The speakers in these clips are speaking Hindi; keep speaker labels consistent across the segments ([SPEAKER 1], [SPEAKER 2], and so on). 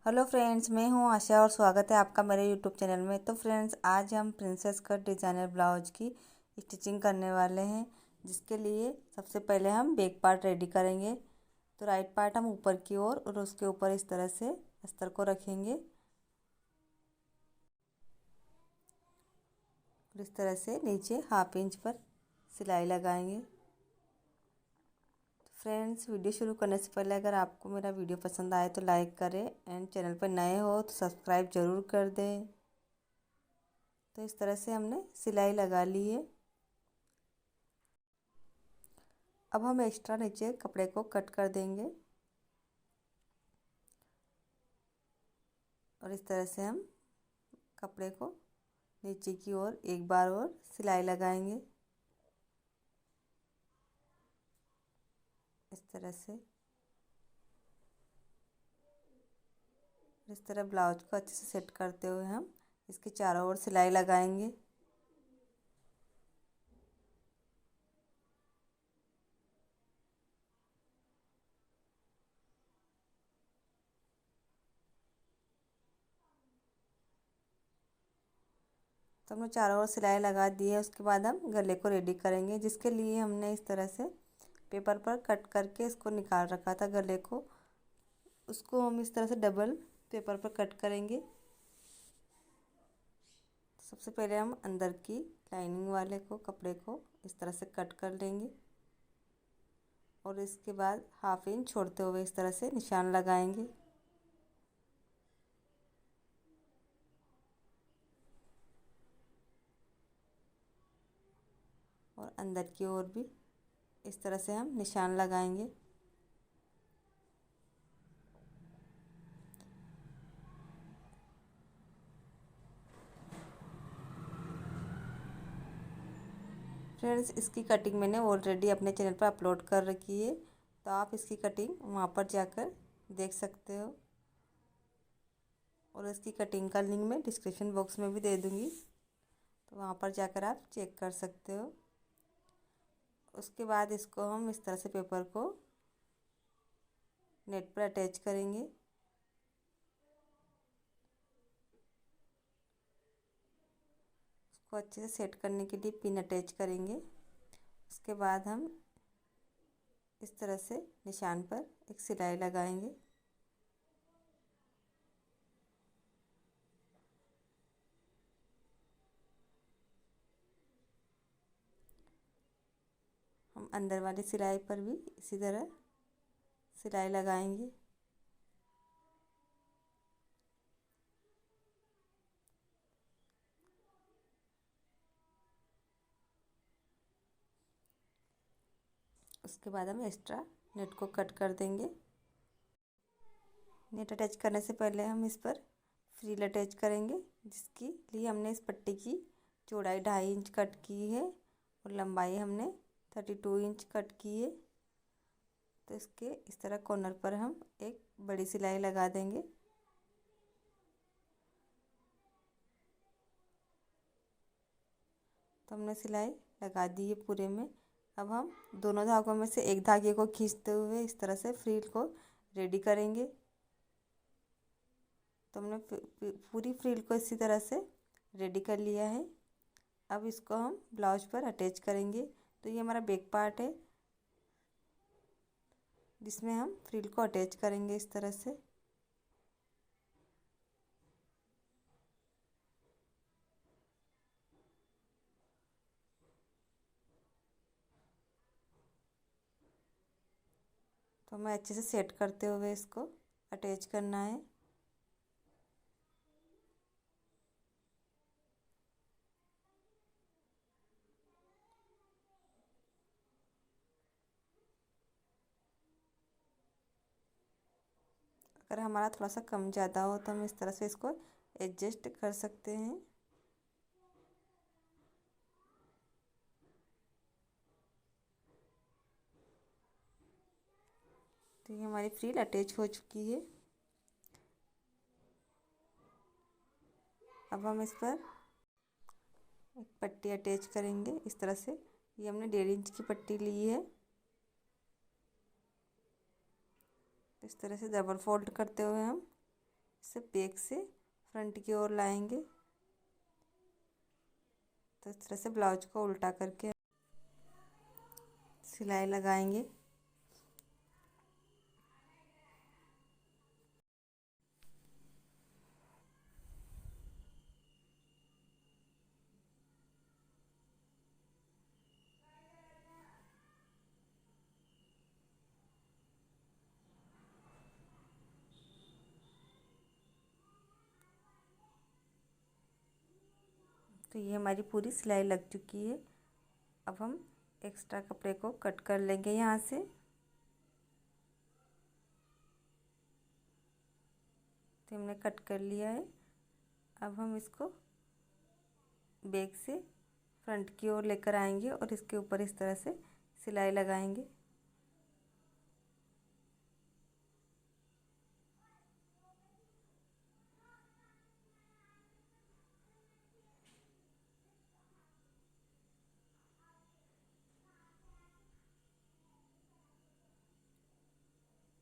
[SPEAKER 1] हेलो फ्रेंड्स, मैं हूं आशा और स्वागत है आपका मेरे यूट्यूब चैनल में। तो फ्रेंड्स, आज हम प्रिंसेस कट डिज़ाइनर ब्लाउज की स्टिचिंग करने वाले हैं, जिसके लिए सबसे पहले हम बैक पार्ट रेडी करेंगे। तो राइट पार्ट हम ऊपर की ओर और उसके ऊपर इस तरह से अस्तर को रखेंगे और इस तरह से नीचे 1/2 इंच पर सिलाई लगाएंगे। फ्रेंड्स, वीडियो शुरू करने से पहले अगर आपको मेरा वीडियो पसंद आए तो लाइक करें एंड चैनल पर नए हो तो सब्सक्राइब ज़रूर कर दें। तो इस तरह से हमने सिलाई लगा ली है। अब हम एक्स्ट्रा नीचे कपड़े को कट कर देंगे और इस तरह से हम कपड़े को नीचे की ओर एक बार और सिलाई लगाएंगे। इस तरह से इस तरह ब्लाउज को अच्छे से सेट करते हुए हम इसके चारों ओर सिलाई लगाएंगे। तो हमने चारों ओर सिलाई लगा दी है। उसके बाद हम गले को रेडी करेंगे, जिसके लिए हमने इस तरह से पेपर पर कट करके इसको निकाल रखा था गले को। उसको हम इस तरह से डबल पेपर पर कट करेंगे। सबसे पहले हम अंदर की लाइनिंग वाले को कपड़े को इस तरह से कट कर लेंगे और इसके बाद 1/2 इंच छोड़ते हुए इस तरह से निशान लगाएंगे। और अंदर की ओर भी इस तरह से हम निशान लगाएंगे। फ्रेंड्स, इसकी कटिंग मैंने ऑलरेडी अपने चैनल पर अपलोड कर रखी है, तो आप इसकी कटिंग वहाँ पर जाकर देख सकते हो और इसकी कटिंग का लिंक मैं डिस्क्रिप्शन बॉक्स में भी दे दूँगी, तो वहाँ पर जाकर आप चेक कर सकते हो। उसके बाद इसको हम इस तरह से पेपर को नेट पर अटैच करेंगे। उसको अच्छे से सेट करने के लिए पिन अटैच करेंगे। उसके बाद हम इस तरह से निशान पर एक सिलाई लगाएंगे। हम अंदर वाली सिलाई पर भी इसी तरह सिलाई लगाएंगे। उसके बाद हम एक्स्ट्रा नेट को कट कर देंगे। नेट अटैच करने से पहले हम इस पर फ्रिल अटैच करेंगे, जिसके लिए हमने इस पट्टी की चौड़ाई 2.5 इंच कट की है और लंबाई हमने 32 इंच कट की है। तो इसके इस तरह कॉर्नर पर हम एक बड़ी सिलाई लगा देंगे। तो हमने सिलाई लगा दी है पूरे में। अब हम दोनों धागों में से एक धागे को खींचते हुए इस तरह से फ्रिल को रेडी करेंगे। तो हमने पूरी फ्रिल को इसी तरह से रेडी कर लिया है। अब इसको हम ब्लाउज पर अटैच करेंगे। तो ये हमारा बैक पार्ट है, जिसमें हम फ्रिल को अटैच करेंगे इस तरह से। तो हमें अच्छे से सेट करते हुए इसको अटैच करना है। अगर हमारा थोड़ा सा कम ज़्यादा हो तो हम इस तरह से इसको एडजस्ट कर सकते हैं। तो ये हमारी फ्रिल अटैच हो चुकी है। अब हम इस पर एक पट्टी अटैच करेंगे इस तरह से। ये हमने 1.5 इंच की पट्टी ली है। इस तरह से डबल फोल्ड करते हुए हम इसे बैक से फ्रंट की ओर लाएंगे। तो इस तरह से ब्लाउज को उल्टा करके सिलाई लगाएंगे। तो ये हमारी पूरी सिलाई लग चुकी है। अब हम एक्स्ट्रा कपड़े को कट कर लेंगे यहाँ से। तो हमने कट कर लिया है। अब हम इसको बैक से फ्रंट की ओर लेकर आएंगे और इसके ऊपर इस तरह से सिलाई लगाएंगे।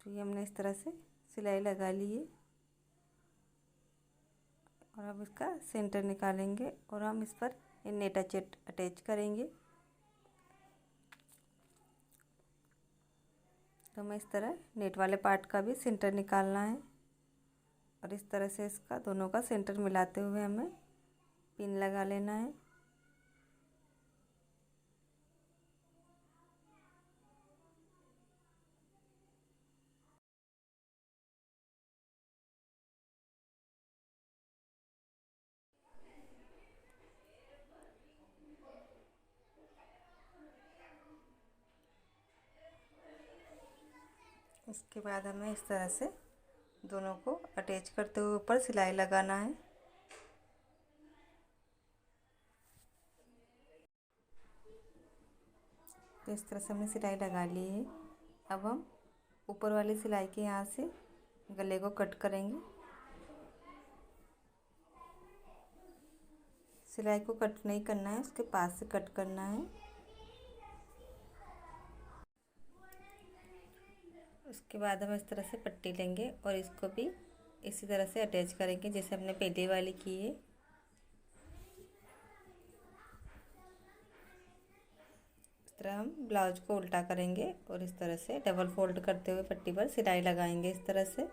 [SPEAKER 1] तो ये हमने इस तरह से सिलाई लगा ली है। और अब इसका सेंटर निकालेंगे और हम इस पर ये नेट अटैच करेंगे। तो हमें इस तरह नेट वाले पार्ट का भी सेंटर निकालना है और इस तरह से इसका दोनों का सेंटर मिलाते हुए हमें पिन लगा लेना है। इसके बाद हमें इस तरह से दोनों को अटैच करते हुए ऊपर सिलाई लगाना है। तो इस तरह से हमने सिलाई लगा ली है। अब हम ऊपर वाली सिलाई के यहाँ से गले को कट करेंगे। सिलाई को कट नहीं करना है, उसके पास से कट करना है। उसके बाद हम इस तरह से पट्टी लेंगे और इसको भी इसी तरह से अटैच करेंगे जैसे हमने पहले वाली की है। इस तरह हम ब्लाउज को उल्टा करेंगे और इस तरह से डबल फोल्ड करते हुए पट्टी पर सिलाई लगाएंगे इस तरह से।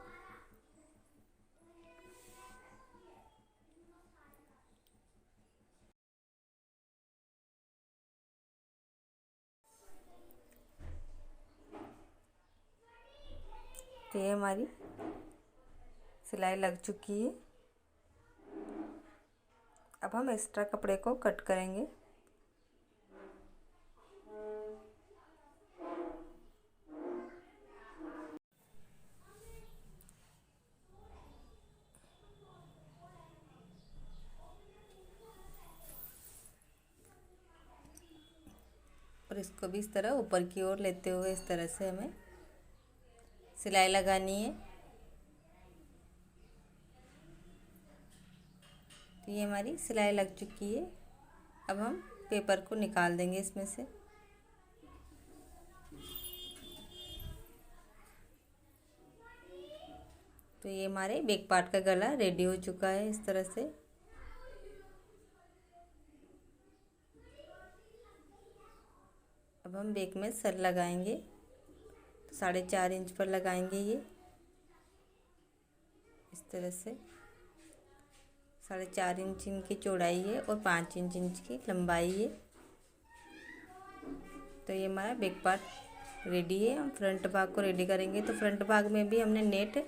[SPEAKER 1] तो ये हमारी सिलाई लग चुकी है। अब हम एक्स्ट्रा कपड़े को कट करेंगे। और इसको भी इस तरह ऊपर की ओर लेते हुए इस तरह से हमें सिलाई लगानी है। तो ये हमारी सिलाई लग चुकी है। अब हम पेपर को निकाल देंगे इसमें से। तो ये हमारे बैक पार्ट का गला रेडी हो चुका है इस तरह से। अब हम बैक में सर लगाएंगे। तो 4.5 इंच पर लगाएंगे ये इस तरह से। 4.5 इंच इनकी चौड़ाई है और 5 इंच की लंबाई है। तो ये हमारा बैक पार्ट रेडी है। हम फ्रंट भाग को रेडी करेंगे। तो फ्रंट भाग में भी हमने नेट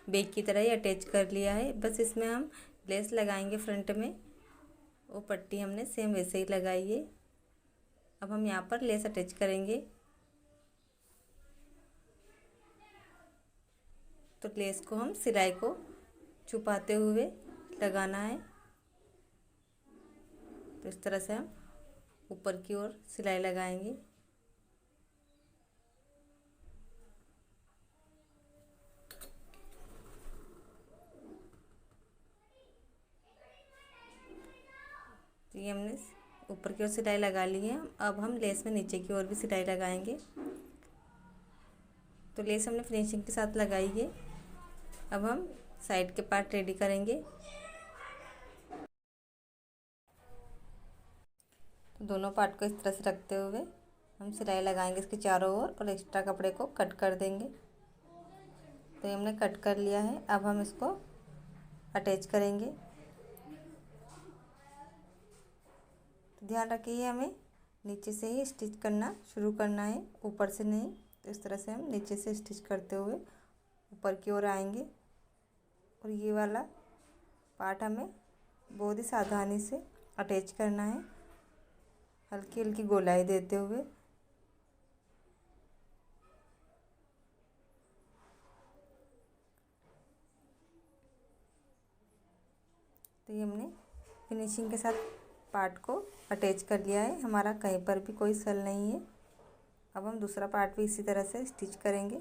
[SPEAKER 1] बैक की तरह ही अटैच कर लिया है। बस इसमें हम लेस लगाएंगे फ्रंट में। वो पट्टी हमने सेम वैसे ही लगाई है। अब हम यहाँ पर लेस अटैच करेंगे। तो लेस को हम सिलाई को छुपाते हुए लगाना है। तो इस तरह से हम ऊपर की ओर सिलाई लगाएंगे। तो ये हमने ऊपर की ओर सिलाई लगा ली है। अब हम लेस में नीचे की ओर भी सिलाई लगाएंगे। तो लेस हमने फिनिशिंग के साथ लगाई है। अब हम साइड के पार्ट रेडी करेंगे। तो दोनों पार्ट को इस तरह से रखते हुए हम सिलाई लगाएंगे इसके चारों ओर और एक्स्ट्रा कपड़े को कट कर देंगे। तो ये हमने कट कर लिया है। अब हम इसको अटैच करेंगे। तो ध्यान रखिए हमें नीचे से ही स्टिच करना शुरू करना है, ऊपर से नहीं। तो इस तरह से हम नीचे से स्टिच करते हुए ऊपर की ओर आएंगे और ये वाला पार्ट हमें बहुत ही सावधानी से अटैच करना है, हल्की हल्की गोलाई देते हुए। तो ये हमने फिनिशिंग के साथ पार्ट को अटैच कर लिया है, हमारा कहीं पर भी कोई सल नहीं है। अब हम दूसरा पार्ट भी इसी तरह से स्टिच करेंगे।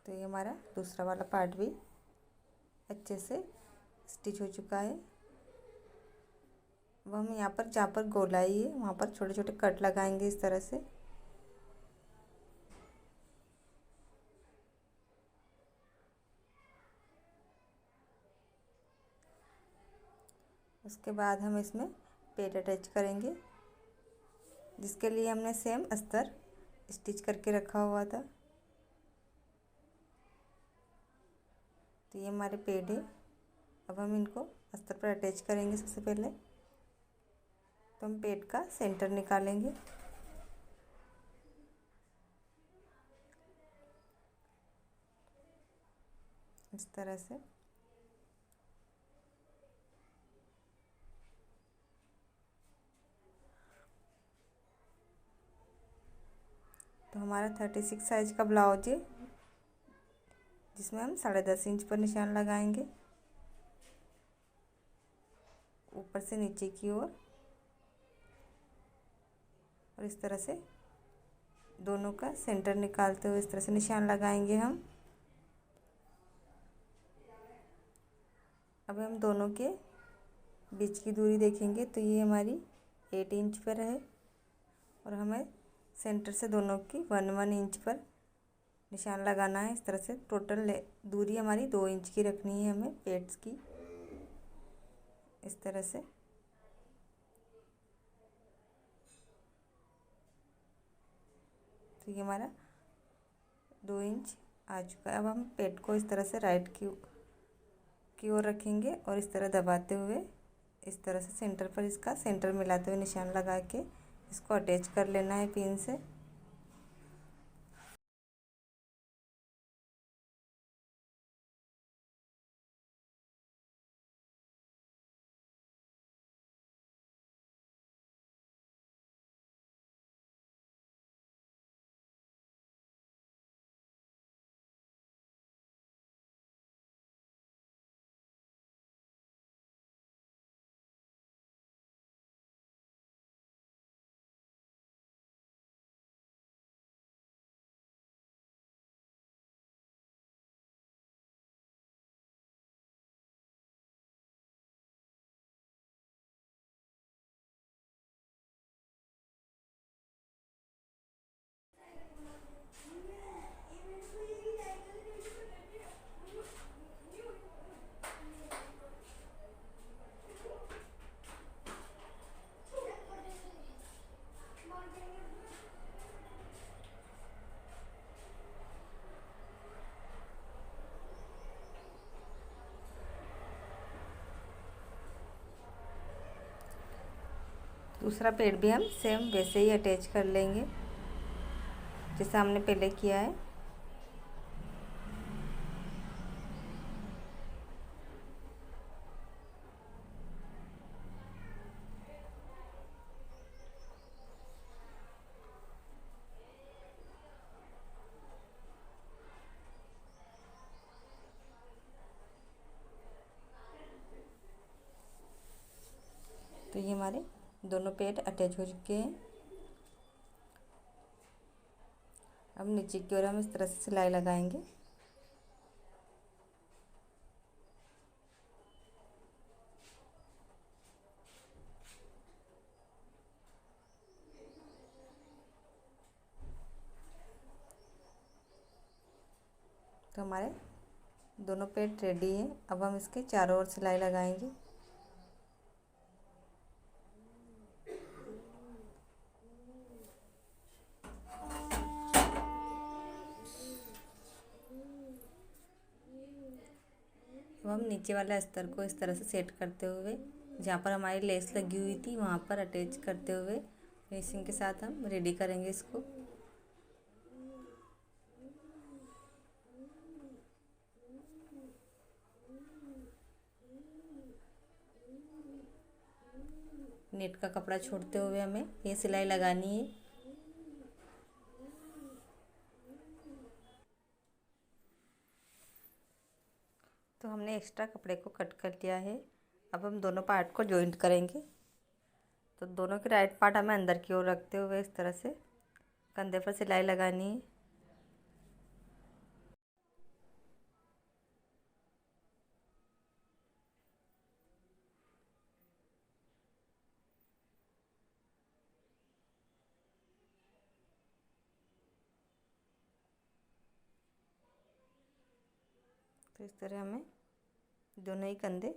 [SPEAKER 1] तो ये हमारा दूसरा वाला पार्ट भी अच्छे से स्टिच हो चुका है। अब हम यहाँ पर जहाँ पर गोलाई है वहाँ पर छोटे छोटे कट लगाएंगे इस तरह से। उसके बाद हम इसमें पेड़ अटैच करेंगे, जिसके लिए हमने सेम अस्तर स्टिच करके रखा हुआ था। तो ये हमारे पेड़ है। अब हम इनको अस्तर पर अटैच करेंगे। सबसे पहले तो हम पेड़ का सेंटर निकालेंगे। इस तरह से तो हमारा 36 साइज का ब्लाउज है, जिसमें हम 10.5 इंच पर निशान लगाएंगे ऊपर से नीचे की ओर। और इस तरह से दोनों का सेंटर निकालते हुए इस तरह से निशान लगाएंगे हम। अब हम दोनों के बीच की दूरी देखेंगे तो ये हमारी 8 इंच पर है और हमें सेंटर से दोनों की 1 इंच पर निशान लगाना है। इस तरह से टोटल दूरी हमारी 2 इंच की रखनी है हमें पेड्स की। इस तरह से तो ये हमारा 2 इंच आ चुका है। अब हम पेड को इस तरह से राइट की ओर रखेंगे और इस तरह दबाते हुए इस तरह से सेंटर पर इसका सेंटर मिलाते हुए निशान लगा के इसको अटैच कर लेना है पिन से। दूसरा पेड़ भी हम सेम वैसे ही अटैच कर लेंगे जैसा हमने पहले किया है। तो ये हमारे दोनों पेड़ अटैच हो चुके हैं। अब नीचे की ओर हम इस तरह से सिलाई लगाएंगे। तो हमारे दोनों पेट रेडी हैं। अब हम इसके चारों ओर सिलाई लगाएंगे। अब हम नीचे वाले अस्तर को इस तरह से सेट करते हुए जहाँ पर हमारी लेस लगी हुई थी वहाँ पर अटैच करते हुए फिनिशिंग के साथ हम रेडी करेंगे इसको। नेट का कपड़ा छोड़ते हुए हमें ये सिलाई लगानी है। तो हमने एक्स्ट्रा कपड़े को कट कर लिया है। अब हम दोनों पार्ट को जॉइंट करेंगे। तो दोनों के राइट पार्ट हमें अंदर की ओर रखते हुए इस तरह से कंधे पर सिलाई लगानी है। तो इस तरह हमें दोनों ही कंधे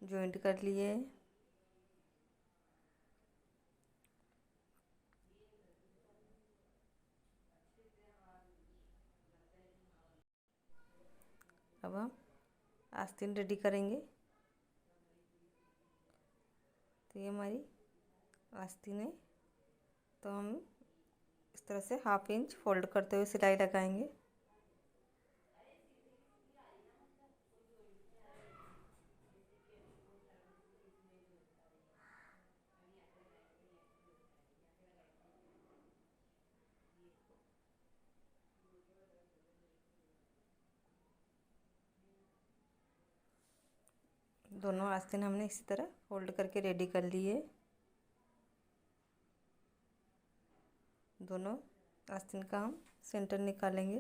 [SPEAKER 1] जॉइंट कर लिए हैं। अब हम आस्तीन रेडी करेंगे। तो ये हमारी आस्तीन है। तो हम इस तरह से 1/2 इंच फोल्ड करते हुए सिलाई लगाएंगे। दोनों आस्तीन हमने इसी तरह फोल्ड करके रेडी कर लिए। दोनों आस्तीन का हम सेंटर निकालेंगे।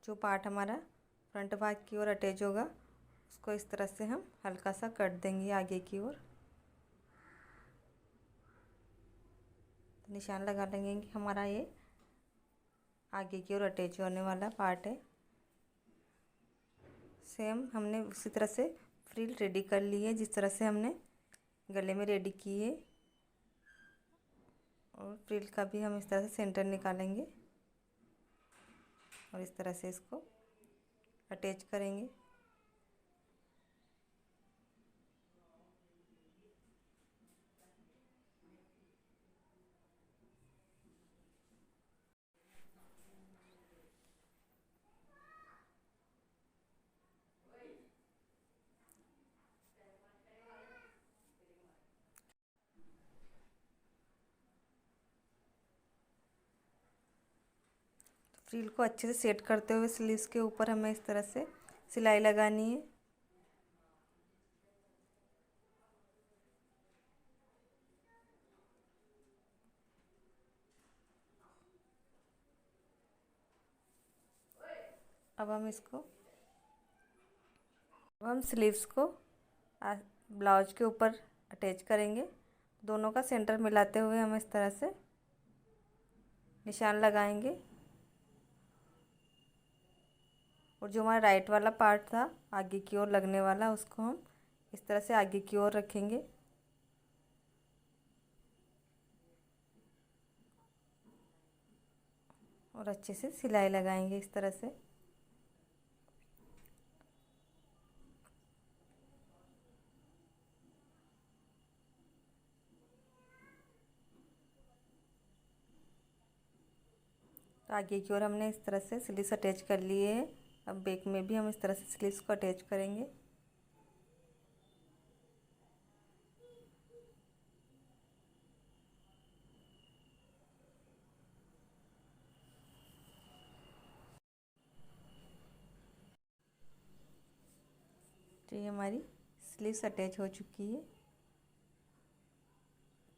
[SPEAKER 1] जो पार्ट हमारा फ्रंट भाग की ओर अटैच होगा उसको इस तरह से हम हल्का सा कट देंगे आगे की ओर। निशान लगा लेंगे कि हमारा ये आगे की ओर अटैच होने वाला पार्ट है। सेम हमने उसी तरह से फ्रिल रेडी कर ली है जिस तरह से हमने गले में रेडी की है। और फ्रिल का भी हम इस तरह से सेंटर निकालेंगे और इस तरह से इसको अटैच करेंगे। फ्रिल को अच्छे से सेट करते हुए स्लीव्स के ऊपर हमें इस तरह से सिलाई लगानी है। अब हम इसको अब हम स्लीव्स को ब्लाउज के ऊपर अटैच करेंगे। दोनों का सेंटर मिलाते हुए हम इस तरह से निशान लगाएंगे। और जो हमारा राइट वाला पार्ट था आगे की ओर लगने वाला उसको हम इस तरह से आगे की ओर रखेंगे। और अच्छे से सिलाई लगाएंगे इस तरह से। तो आगे की ओर हमने इस तरह से स्लीव्स अटैच कर लिए है। अब बैक में भी हम इस तरह से स्लीव्स को अटैच करेंगे। तो ये हमारी स्लीव्स अटैच हो चुकी है।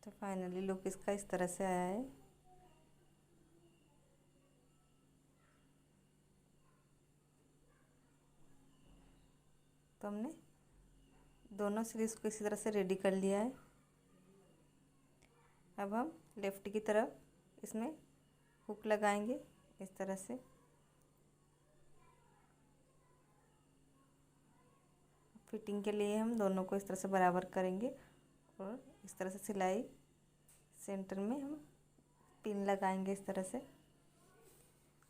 [SPEAKER 1] तो फाइनली लुक इसका इस तरह से आया है। तो हमने दोनों स्लीव्स को इसी तरह से रेडी कर लिया है। अब हम लेफ्ट की तरफ इसमें हुक लगाएंगे इस तरह से। फिटिंग के लिए हम दोनों को इस तरह से बराबर करेंगे और इस तरह से सिलाई सेंटर में हम पिन लगाएंगे इस तरह से।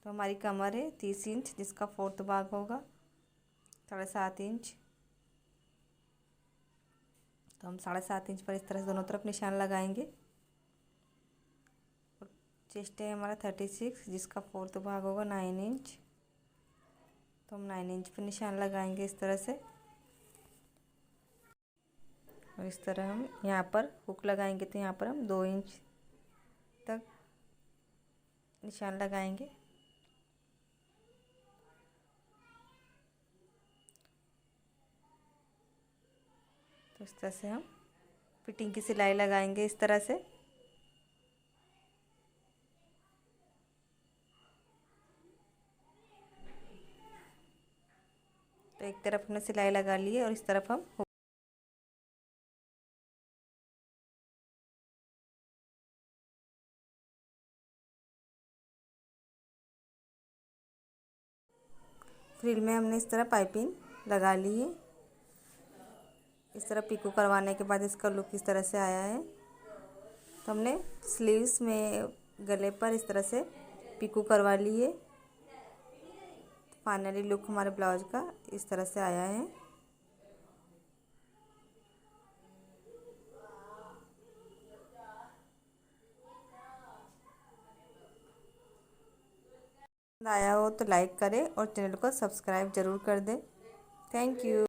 [SPEAKER 1] तो हमारी कमर है 30 इंच, जिसका 4th भाग होगा 7.5 इंच। तो हम 7.5 इंच पर इस तरह से दोनों तरफ निशान लगाएंगे। और चेस्ट है हमारा 36, जिसका 4th भाग होगा 9 इंच। तो हम 9 इंच पर निशान लगाएंगे इस तरह से। और इस तरह हम यहाँ पर हुक लगाएंगे तो यहाँ पर हम 2 इंच तक निशान लगाएंगे। तो इस तरह से हम फिटिंग की सिलाई लगाएंगे इस तरह से। तो एक तरफ हमने सिलाई लगा ली है और इस तरफ हम फ्रिल में हमने इस तरह पाइपिंग लगा ली है। इस तरह पिको करवाने के बाद इसका लुक इस तरह से आया है। तो हमने स्लीव्स में गले पर इस तरह से पिको करवा ली है। फाइनली लुक हमारे ब्लाउज का इस तरह से आया है। आया हो तो लाइक करें और चैनल को सब्सक्राइब ज़रूर कर दें। Thank you.